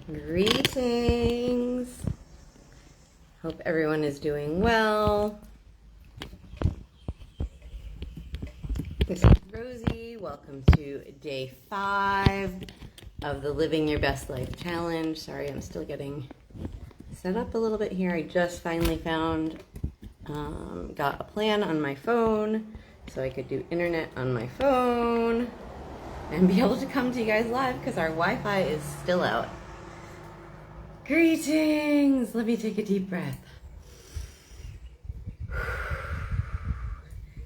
Greetings. Hope everyone is doing well. This is Rosie. Welcome to day 5 of the Living Your Best Life Challenge. Sorry, I'm still getting set up a little bit here. I just finally got a plan on my phone so I could do internet on my phone and be able to come to you guys live because our Wi-Fi is still out. Greetings! Let me take a deep breath.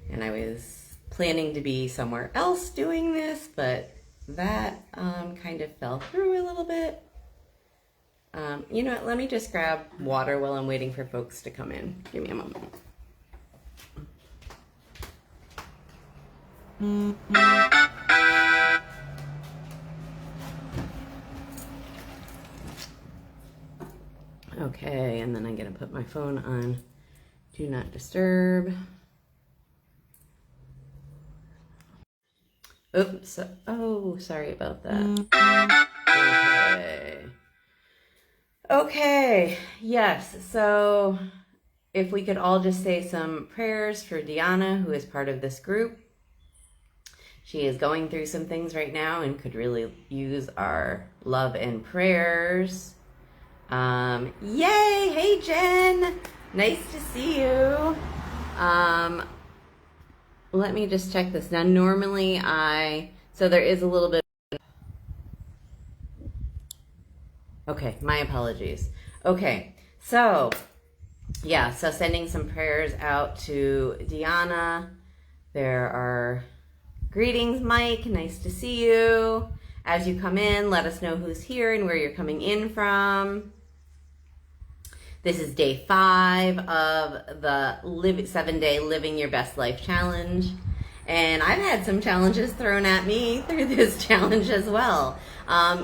And I was planning to be somewhere else doing this, but that kind of fell through a little bit. You know what? Let me just grab water while I'm waiting for folks to come in. Give me a moment. Okay, and then I'm going to put my phone on Do Not Disturb. Oops. Oh, sorry about that. Okay. Yes. So if we could all just say some prayers for Deanna, who is part of this group. She is going through some things right now and could really use our love and prayers. Yay! Hey, Jen! Nice to see you. Let me just check this. Now, normally so there is a little bit. Okay, my apologies. Okay, so, yeah, so sending some prayers out to Deanna. There are greetings, Mike. Nice to see you. As you come in, let us know who's here and where you're coming in from. This is day 5 of the 7-day Living Your Best Life Challenge. And I've had some challenges thrown at me through this challenge as well.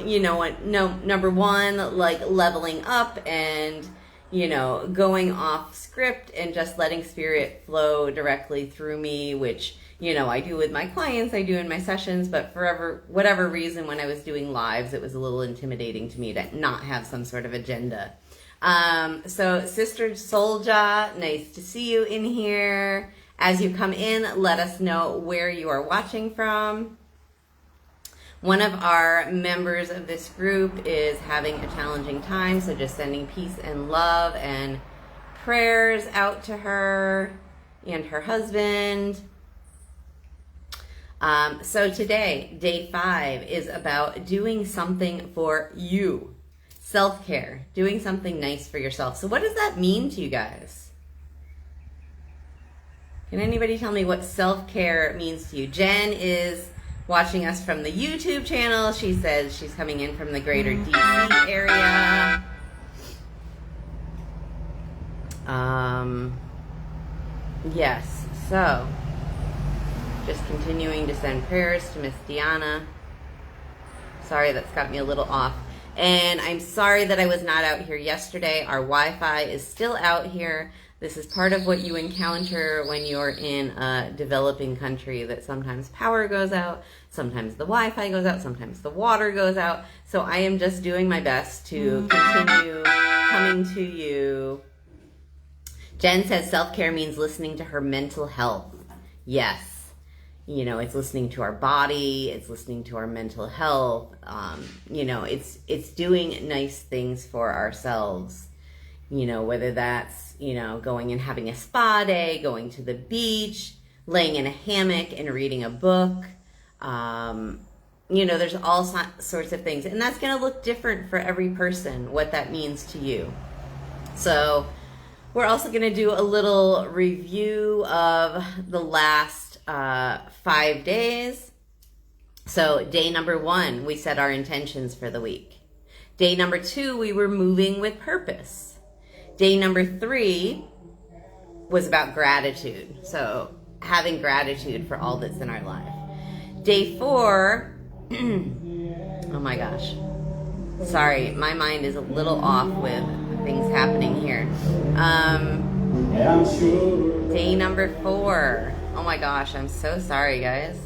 You know what? Number 1, like leveling up and, going off script and just letting spirit flow directly through me, which, I do with my clients, I do in my sessions, but for whatever reason, when I was doing lives, it was a little intimidating to me to not have some sort of agenda. So Sister Solja, nice to see you in here. As you come in, let us know where you are watching from. One of our members of this group is having a challenging time, so just sending peace and love and prayers out to her and her husband. So today, day 5, is about doing something for you. Self-care, doing something nice for yourself. So what does that mean to you guys? Can anybody tell me what self-care means to you? Jen is watching us from the YouTube channel. She says she's coming in from the greater DC area. Yes, so just continuing to send prayers to Miss Deanna. Sorry, that's got me a little off. And I'm sorry that I was not out here yesterday. Our Wi-Fi is still out here. This is part of what you encounter when you're in a developing country, that sometimes power goes out, sometimes the Wi-Fi goes out, sometimes the water goes out. So I am just doing my best to continue coming to you. Jen says self-care means listening to her mental health. Yes. It's listening to our body, it's listening to our mental health, it's doing nice things for ourselves, whether that's, going and having a spa day, going to the beach, laying in a hammock and reading a book, there's all sorts of things, and that's going to look different for every person, what that means to you. So we're also going to do a little review of the last 5 days. So day number 1, we set our intentions for the week. Day number 2, we were moving with purpose. Day number 3 was about gratitude. So having gratitude for all that's in our life. Day 4, oh my gosh. Sorry, my mind is a little off with things happening here. Day number 4. Oh my gosh, I'm so sorry, guys.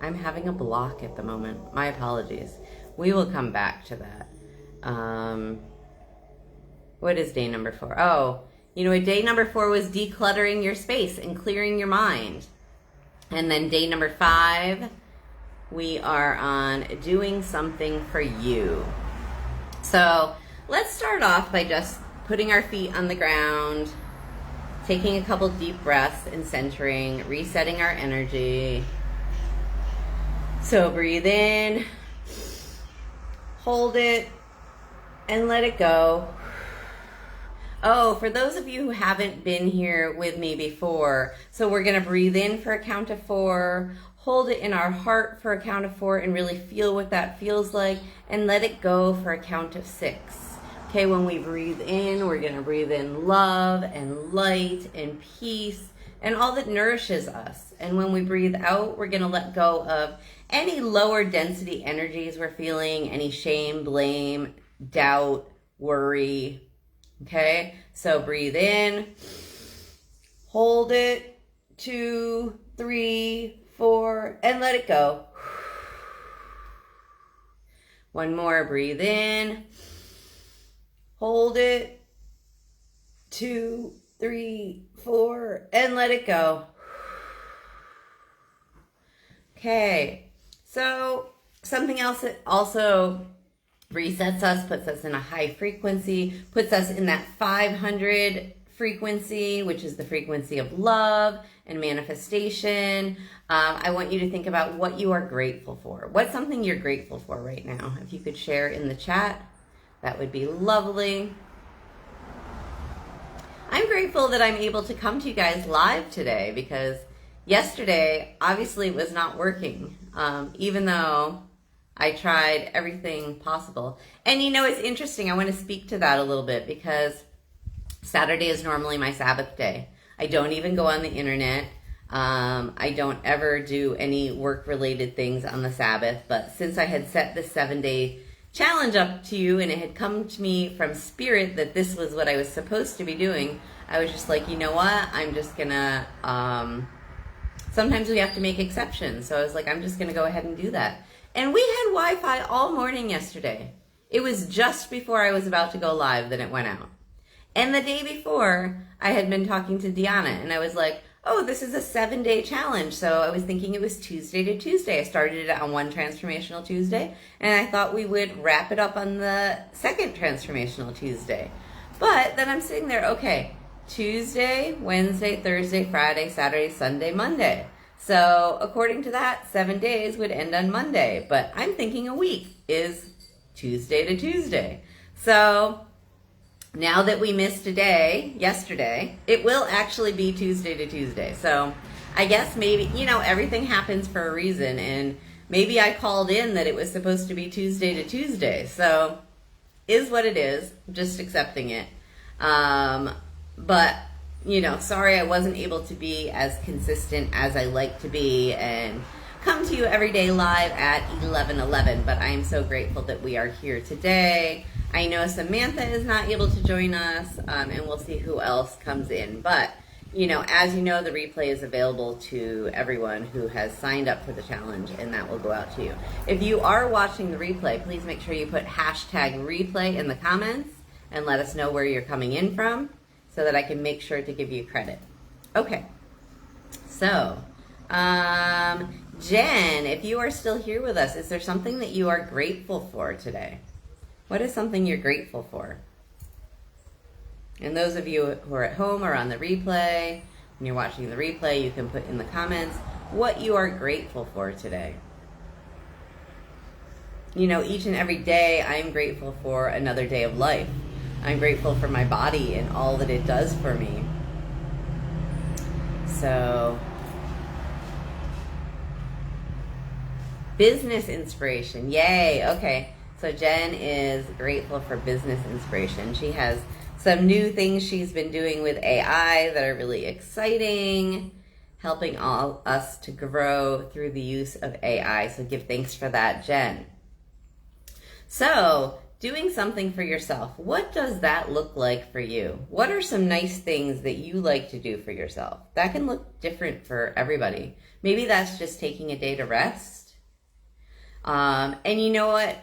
I'm having a block at the moment. My apologies. We will come back to that. What is day number 4? Oh, you know what? Day number 4 was decluttering your space and clearing your mind. And then day number 5, we are on doing something for you. So let's start off by just putting our feet on the ground, taking a couple deep breaths and centering, resetting our energy. So breathe in, hold it, and let it go. Oh, for those of you who haven't been here with me before, so we're going to breathe in for a count of 4, hold it in our heart for a count of 4 and really feel what that feels like, and let it go for a count of 6. Okay, when we breathe in, we're going to breathe in love and light and peace and all that nourishes us. And when we breathe out, we're going to let go of any lower density energies we're feeling, any shame, blame, doubt, worry. Okay, so breathe in, hold it, 2, 3, 4, and let it go. One more, breathe in, hold it, 2, 3, 4, and let it go. Okay, so something else that also resets us, puts us in a high frequency, puts us in that 500 frequency, which is the frequency of love and manifestation. I want you to think about what you are grateful for. What's something you're grateful for right now? If you could share in the chat, that would be lovely. I'm grateful that I'm able to come to you guys live today because yesterday obviously was not working, even though I tried everything possible. And you know, it's interesting. I want to speak to that a little bit because Saturday is normally my Sabbath day. I don't even go on the internet. I don't ever do any work-related things on the Sabbath. But since I had set this 7-day challenge up to you and it had come to me from spirit that this was what I was supposed to be doing, I was just like, you know what? I'm just gonna, sometimes we have to make exceptions. So I was like, I'm just gonna go ahead and do that. And we had Wi-Fi all morning yesterday. It was just before I was about to go live that it went out. And the day before, I had been talking to Deanna, and I was like, oh, this is a 7-day challenge. So I was thinking it was Tuesday to Tuesday. I started it on one Transformational Tuesday, and I thought we would wrap it up on the second Transformational Tuesday. But then I'm sitting there, okay, Tuesday, Wednesday, Thursday, Friday, Saturday, Sunday, Monday. So according to that, 7 days would end on Monday, but I'm thinking a week is Tuesday to Tuesday. So now that we missed a day yesterday, it will actually be Tuesday to Tuesday. So I guess maybe, you know, everything happens for a reason, and maybe I called in that it was supposed to be Tuesday to Tuesday. So is what it is, just accepting it. But you know, sorry I wasn't able to be as consistent as I like to be and come to you every day live at 11:11, but I am so grateful that we are here today. I know Samantha is not able to join us, and we'll see who else comes in. But, you know, as you know, the replay is available to everyone who has signed up for the challenge, and that will go out to you. If you are watching the replay, please make sure you put #replay in the comments and let us know where you're coming in from, so that I can make sure to give you credit. Okay, so Jen, if you are still here with us, is there something that you are grateful for today? What is something you're grateful for? And those of you who are at home or on the replay, when you're watching the replay, you can put in the comments what you are grateful for today. You know, each and every day I'm grateful for another day of life. I'm grateful for my body and all that it does for me. So, business inspiration. Yay. Okay. So Jen is grateful for business inspiration. She has some new things she's been doing with AI that are really exciting, helping all us to grow through the use of AI. So give thanks for that, Jen. So, doing something for yourself. What does that look like for you? What are some nice things that you like to do for yourself? That can look different for everybody. Maybe that's just taking a day to rest. And you know what?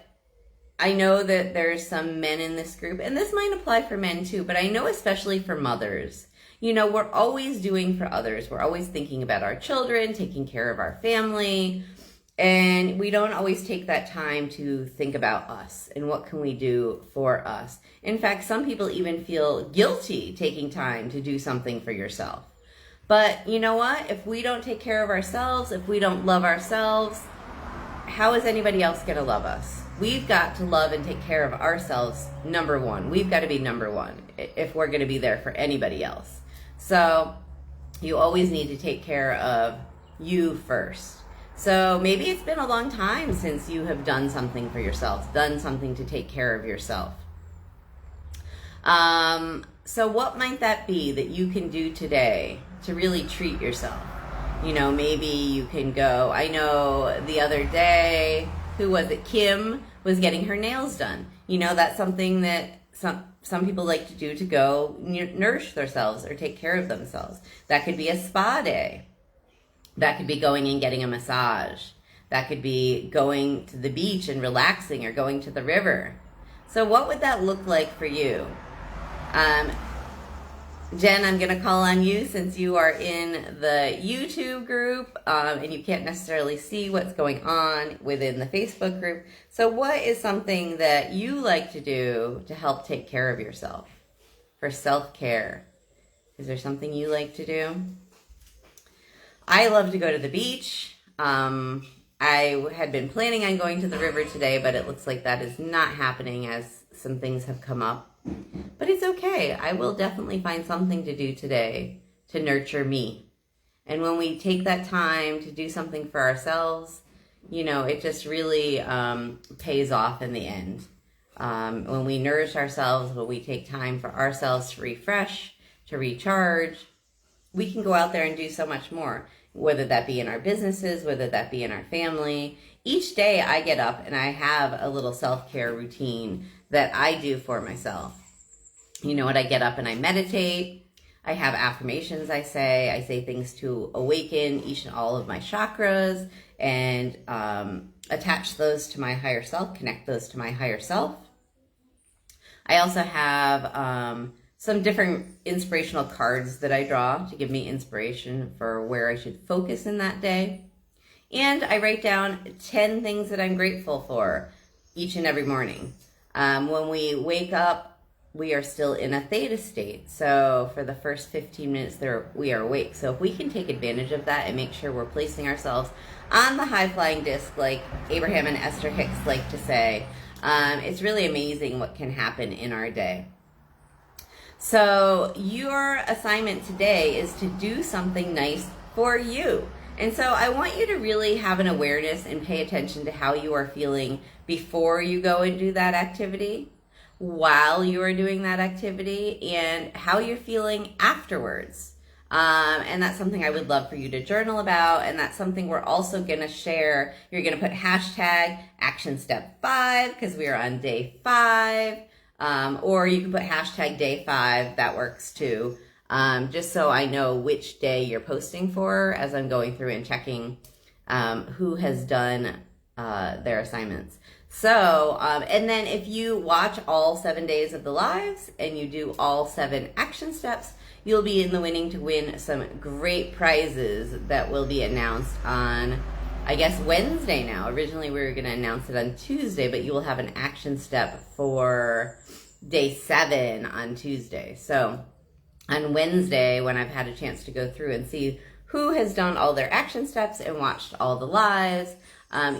I know that there's some men in this group, and this might apply for men too, but I know especially for mothers. You know, we're always doing for others. We're always thinking about our children, taking care of our family, and we don't always take that time to think about us and what can we do for us. In fact, some people even feel guilty taking time to do something for yourself. But you know what? If we don't take care of ourselves, if we don't love ourselves, how is anybody else going to love us? We've got to love and take care of ourselves, number one. We've got to be number one if we're going to be there for anybody else. So you always need to take care of you first. So maybe it's been a long time since you have done something for yourself, done something to take care of yourself. So what might that be that you can do today to really treat yourself? You know, maybe you can go, I know the other day, who was it? Kim was getting her nails done. You know, that's something that some people like to do to go nourish themselves or take care of themselves. That could be a spa day. That could be going and getting a massage. That could be going to the beach and relaxing or going to the river. So what would that look like for you? Jen, I'm going to call on you since you are in the YouTube group and you can't necessarily see what's going on within the Facebook group. So what is something that you like to do to help take care of yourself for self-care? Is there something you like to do? I love to go to the beach. I had been planning on going to the river today, but it looks like that is not happening as some things have come up. But it's okay. I will definitely find something to do today to nurture me. And when we take that time to do something for ourselves, you know, it just really pays off in the end. When we nourish ourselves, when we take time for ourselves to refresh, to recharge, we can go out there and do so much more, whether that be in our businesses, whether that be in our family. Each day I get up and I have a little self-care routine that I do for myself. You know what? I get up and I meditate. I have affirmations I say things to awaken each and all of my chakras and attach those to my higher self, connect those to my higher self. I also have some different inspirational cards that I draw to give me inspiration for where I should focus in that day. And I write down 10 things that I'm grateful for each and every morning. When we wake up, we are still in a theta state. So for the first 15 minutes there, we are awake. So if we can take advantage of that and make sure we're placing ourselves on the high-flying disc, like Abraham and Esther Hicks like to say, it's really amazing what can happen in our day. So your assignment today is to do something nice for you. And so I want you to really have an awareness and pay attention to how you are feeling before you go and do that activity, while you are doing that activity, and how you're feeling afterwards. And that's something I would love for you to journal about. And that's something we're also going to share. You're going to put hashtag action step 5 because we are on day 5. Or you can put hashtag day 5. That works too. Just so I know which day you're posting for as I'm going through and checking who has done their assignments. So, and then if you watch all 7 days of the lives and you do all 7 action steps, you'll be in the winning to win some great prizes that will be announced on, I guess, Wednesday now. Originally we were going to announce it on Tuesday, but you will have an action step for day 7 on Tuesday. So on Wednesday, when I've had a chance to go through and see who has done all their action steps and watched all the lives,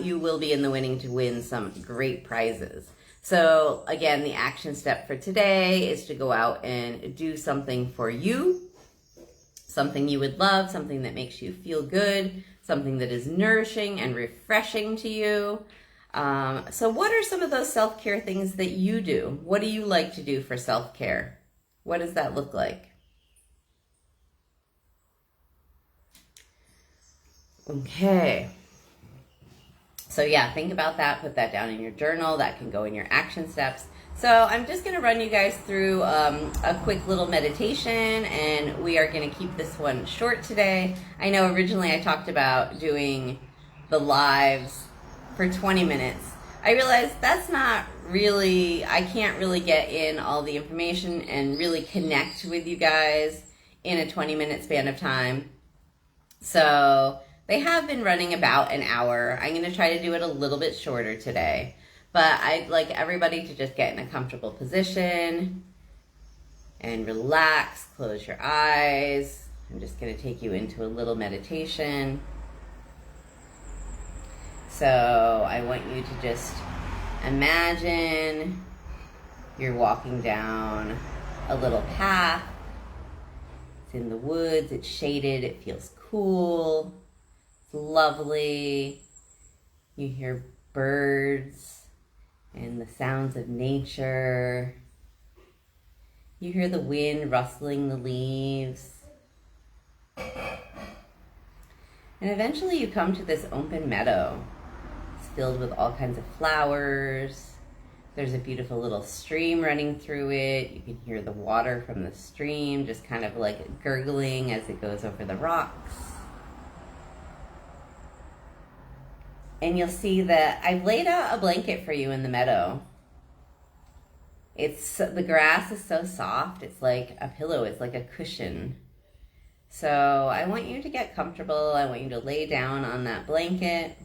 you will be in the winning to win some great prizes. So again, the action step for today is to go out and do something for you, something you would love, something that makes you feel good, something that is nourishing and refreshing to you. So what are some of those self-care things that you do? What do you like to do for self-care? What does that look like? Okay. So yeah, think about that. Put that down in your journal. That can go in your action steps. So I'm just going to run you guys through a quick little meditation, and we are going to keep this one short today. I know originally I talked about doing the lives for 20 minutes. I realized that's not really, I can't really get in all the information and really connect with you guys in a 20-minute span of time. So they have been running about an hour. I'm going to try to do it a little bit shorter today. But I'd like everybody to just get in a comfortable position and relax, close your eyes. I'm just going to take you into a little meditation. So I want you to just imagine you're walking down a little path. It's in the woods, it's shaded, it feels cool, it's lovely. You hear birds and the sounds of nature. You hear the wind rustling the leaves. And eventually you come to this open meadow. It's filled with all kinds of flowers. There's a beautiful little stream running through it. You can hear the water from the stream just kind of like gurgling as it goes over the rocks. And you'll see that I've laid out a blanket for you in the meadow. The grass is so soft, it's like a pillow, it's like a cushion. So I want you to get comfortable. I want you to lay down on that blanket.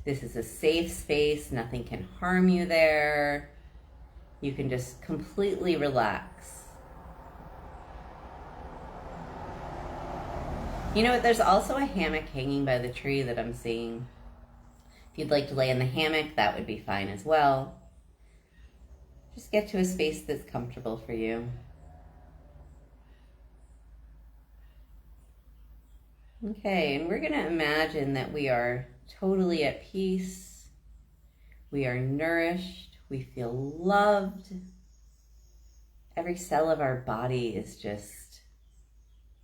This is a safe space. Nothing can harm you there. You can just completely relax. You know what? There's also a hammock hanging by the tree that I'm seeing. If you'd like to lay in the hammock, that would be fine as well. Just get to a space that's comfortable for you. Okay, and we're going to imagine that we are totally at peace. We are nourished. We feel loved. Every cell of our body is just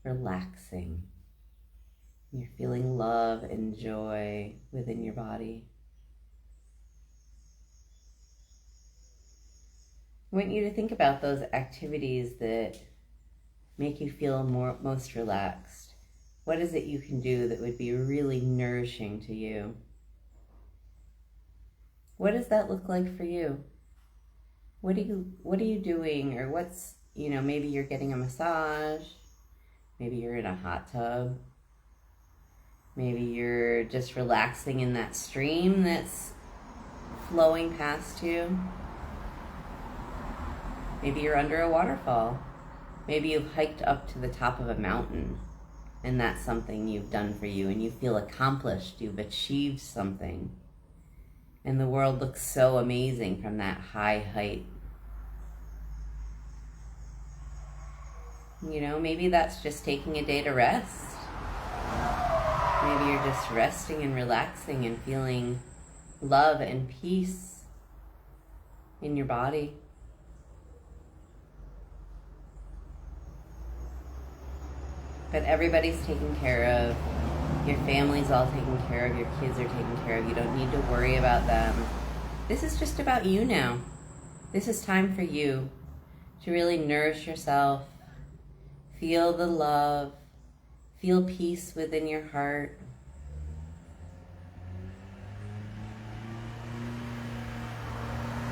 relaxing. You're feeling love and joy within your body. I want you to think about those activities that make you feel most relaxed. What is it you can do that would be really nourishing to you? What does that look like for you? What are you doing? Or what's, maybe you're getting a massage. Maybe you're in a hot tub. Maybe you're just relaxing in that stream that's flowing past you. Maybe you're under a waterfall. Maybe you've hiked up to the top of a mountain. And that's something you've done for you, and you feel accomplished. You've achieved something. And the world looks so amazing from that high height. Maybe that's just taking a day to rest. Maybe you're just resting and relaxing and feeling love and peace in your body. But everybody's taken care of. Your family's all taken care of. Your kids are taken care of. You don't need to worry about them. This is just about you now. This is time for you to really nourish yourself. Feel the love. Feel peace within your heart.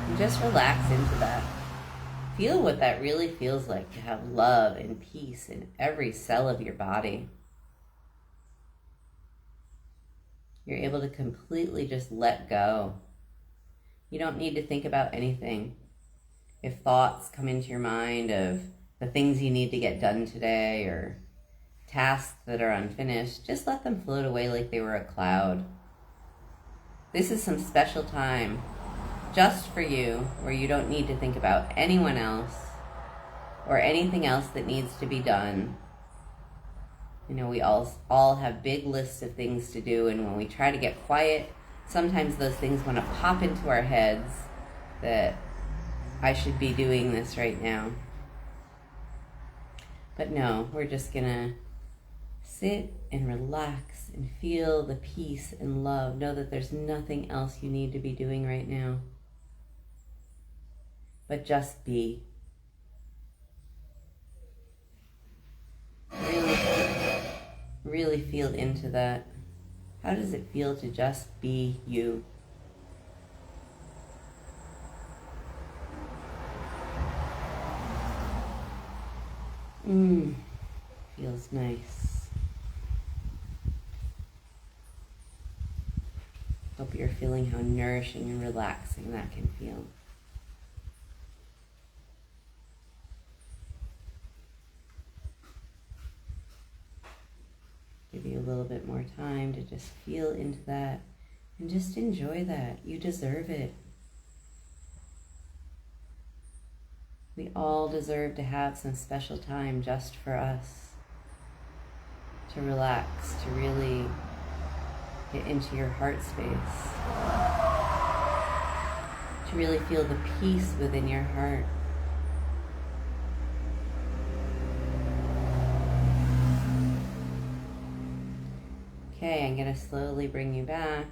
And just relax into that. Feel what that really feels like to have love and peace in every cell of your body. You're able to completely just let go. You don't need to think about anything. If thoughts come into your mind of the things you need to get done today or tasks that are unfinished, just let them float away like they were a cloud. This is some special time just for you, where you don't need to think about anyone else or anything else that needs to be done. We all have big lists of things to do, and when we try to get quiet, sometimes those things want to pop into our heads that I should be doing this right now. But no, we're just gonna sit and relax and feel the peace and love. Know that there's nothing else you need to be doing right now. But just be. Really feel into that. How does it feel to just be you? Feels nice. Hope you're feeling how nourishing and relaxing that can feel. Give you a little bit more time to just feel into that and just enjoy that. You deserve it. We all deserve to have some special time just for us, to relax, to really get into your heart space, to really feel the peace within your heart. Okay, I'm going to slowly bring you back.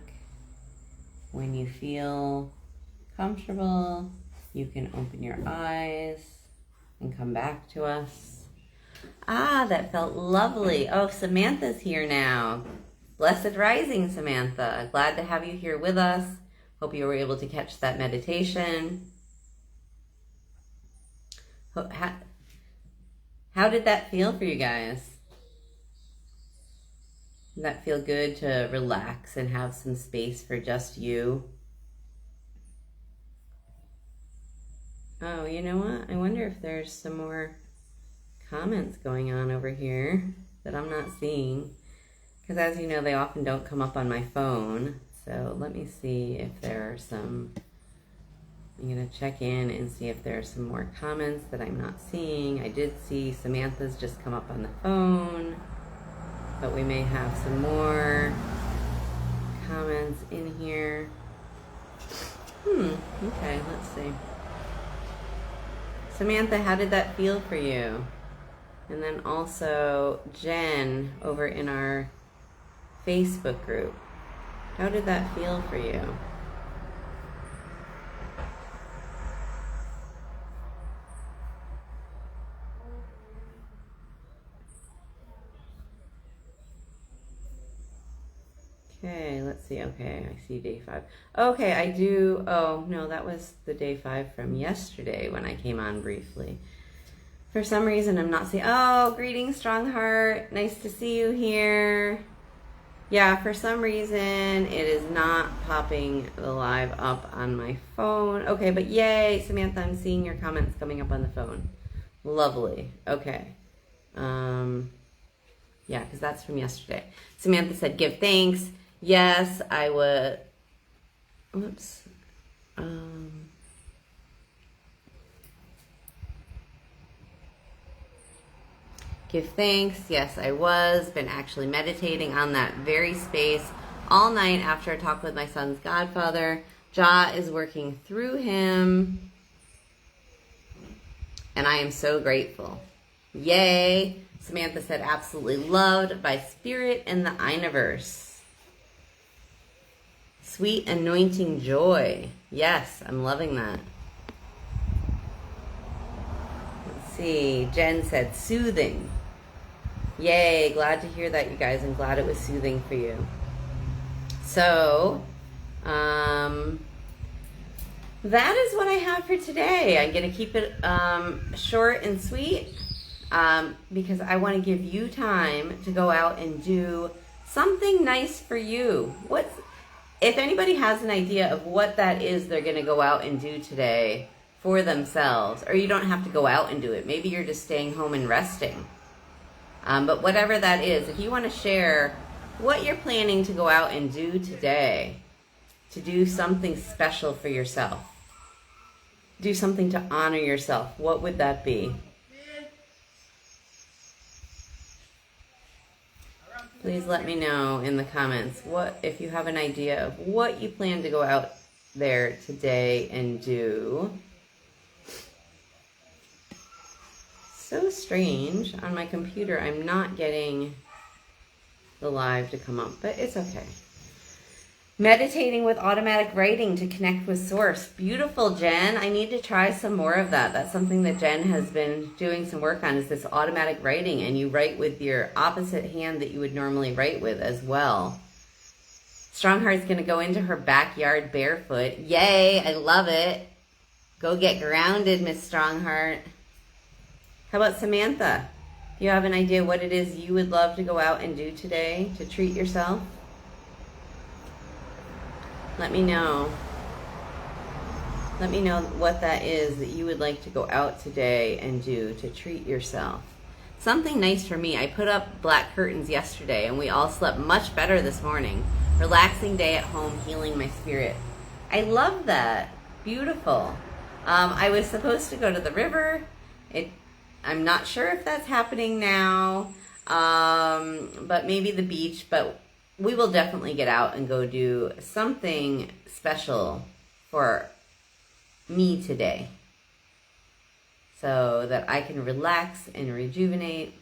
When you feel comfortable, you can open your eyes and come back to us. Ah, that felt lovely. Oh, Samantha's here now. Blessed rising, Samantha. Glad to have you here with us. Hope you were able to catch that meditation. How did that feel for you guys? Did that feel good to relax and have some space for just you? Oh, you know what? I wonder if there's some more comments going on over here that I'm not seeing. Because as you know, they often don't come up on my phone. So let me see if there are some. I'm going to check in and see if there are some more comments that I'm not seeing. I did see Samantha's just come up on the phone. But we may have some more comments in here. Okay, let's see. Samantha, how did that feel for you? And then also Jen over in our Facebook group. How did that feel for you? Okay, let's see. Okay, I see day 5. Okay, I do. Oh, no, that was the day 5 from yesterday when I came on briefly. For some reason, I'm not seeing. Oh, greetings, Strong Heart. Nice to see you here. Yeah, for some reason, it is not popping the live up on my phone. Okay, but yay, Samantha, I'm seeing your comments coming up on the phone. Lovely. Okay. Yeah, because that's from yesterday. Samantha said, give thanks. Yes, I would. Whoops. Give thanks. Yes, I was. Been actually meditating on that very space all night after a talk with my son's godfather. Ja is working through him. And I am so grateful. Yay. Samantha said, absolutely loved by Spirit and the Universe. Sweet anointing joy. Yes, I'm loving that. Let's see. Jen said, soothing. Yay, glad to hear that, you guys. I'm glad it was soothing for you. So, that is what I have for today. I'm going to keep it short and sweet because I want to give you time to go out and do something nice for you. If anybody has an idea of what that is they're going to go out and do today for themselves, or you don't have to go out and do it. Maybe you're just staying home and resting. But whatever that is, if you want to share what you're planning to go out and do today, to do something special for yourself, do something to honor yourself, what would that be? Please let me know in the comments if you have an idea of what you plan to go out there today and do. So strange. On my computer, I'm not getting the live to come up, but it's okay. Meditating with automatic writing to connect with source. Beautiful, Jen. I need to try some more of that. That's something that Jen has been doing some work on, is this automatic writing, and you write with your opposite hand that you would normally write with as well. Strongheart's going to go into her backyard barefoot. Yay, I love it. Go get grounded, Miss Strongheart. How about Samantha? Do you have an idea what it is you would love to go out and do today to treat yourself? Let me know. Let me know what that is that you would like to go out today and do to treat yourself. Something nice for me. I put up black curtains yesterday and we all slept much better this morning. Relaxing day at home, healing my spirit. I love that. Beautiful. I was supposed to go to the river. I'm not sure if that's happening now, but maybe the beach. But we will definitely get out and go do something special for me today so that I can relax and rejuvenate.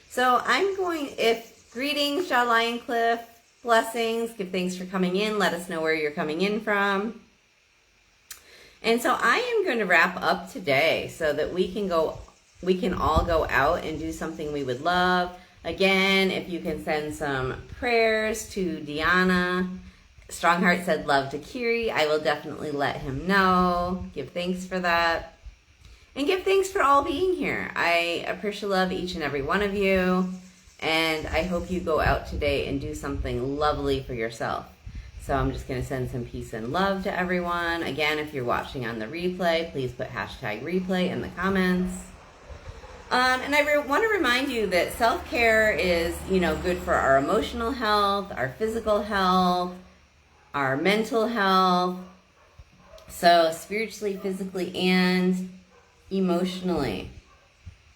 So I'm going, greetings, Shaw Lion Cliff, blessings, give thanks for coming in. Let us know where you're coming in from. And so I am going to wrap up today so that we can all go out and do something we would love. Again, if you can send some prayers to Deanna. Strongheart said love to Kiri. I will definitely let him know. Give thanks for that. And give thanks for all being here. I appreciate love each and every one of you. And I hope you go out today and do something lovely for yourself. So I'm just going to send some peace and love to everyone. Again, if you're watching on the replay, please put hashtag replay in the comments. And I want to remind you that self-care is, good for our emotional health, our physical health, our mental health. So spiritually, physically, and emotionally.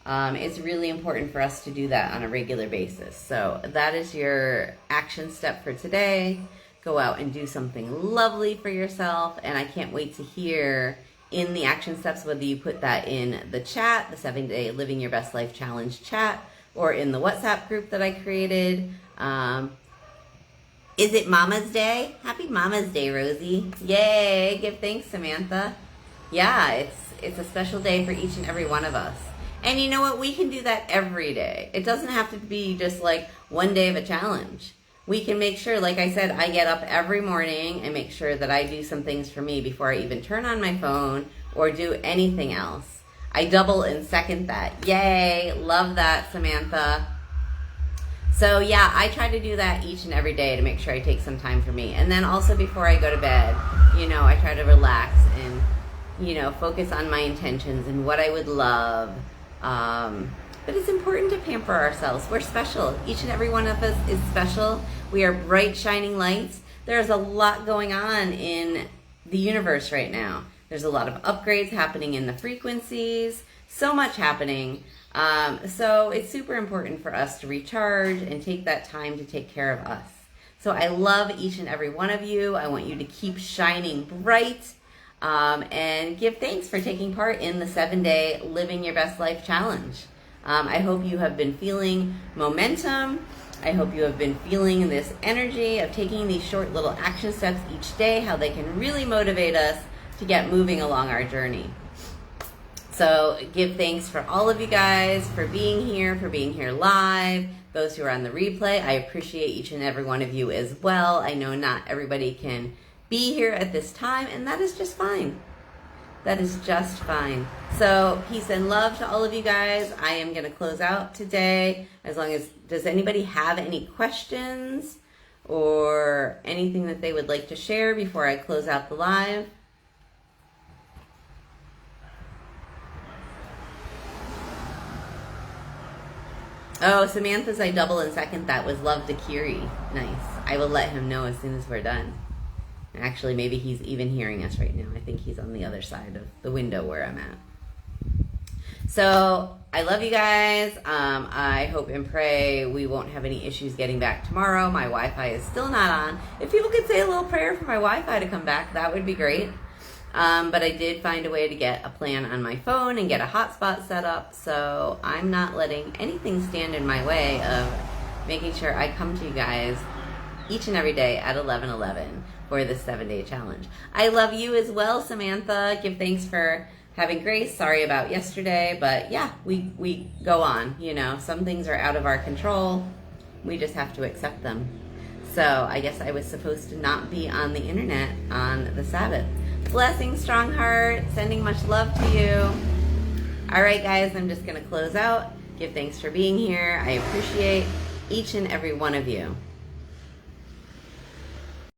It's really important for us to do that on a regular basis. So that is your action step for today. Go out and do something lovely for yourself. And I can't wait to hear in the action steps, whether you put that in the chat, the 7-Day Living Your Best Life Challenge chat, or in the WhatsApp group that I created. Is it Mama's Day? Happy Mama's Day, Rosie. Yay, give thanks, Samantha. Yeah, it's a special day for each and every one of us. And you know what? We can do that every day. It doesn't have to be just like one day of a challenge. We can make sure, like I said, I get up every morning and make sure that I do some things for me before I even turn on my phone or do anything else. I double and second that. Yay, love that, Samantha. So yeah, I try to do that each and every day to make sure I take some time for me. And then also before I go to bed, I try to relax and, focus on my intentions and what I would love. But it's important to pamper ourselves. We're special. Each and every one of us is special. We are bright, shining lights. There's a lot going on in the universe right now. There's a lot of upgrades happening in the frequencies. So much happening. So it's super important for us to recharge and take that time to take care of us. So I love each and every one of you. I want you to keep shining bright. And give thanks for taking part in the 7-Day Living Your Best Life Challenge. I hope you have been feeling momentum. I hope you have been feeling this energy of taking these short little action steps each day, how they can really motivate us to get moving along our journey. So give thanks for all of you guys for being here live. Those who are on the replay, I appreciate each and every one of you as well. I know not everybody can be here at this time, and that is just fine. That is just fine. So peace and love to all of you guys. I am going to close out today. Does anybody have any questions or anything that they would like to share before I close out the live? Oh, Samantha's I double and second that was love to Kiri. Nice. I will let him know as soon as we're done. Actually, maybe he's even hearing us right now. I think he's on the other side of the window where I'm at. So I love you guys. I hope and pray we won't have any issues getting back tomorrow. My Wi-Fi is still not on. If people could say a little prayer for my Wi-Fi to come back, that would be great. But I did find a way to get a plan on my phone and get a hotspot set up. So I'm not letting anything stand in my way of making sure I come to you guys each and every day at 11:11 for this 7-day challenge. I love you as well, Samantha. Give thanks for having grace. Sorry about yesterday, but yeah, we go on. Some things are out of our control. We just have to accept them. So I guess I was supposed to not be on the internet on the Sabbath. Blessings, strong heart. Sending much love to you. All right, guys, I'm just going to close out. Give thanks for being here. I appreciate each and every one of you.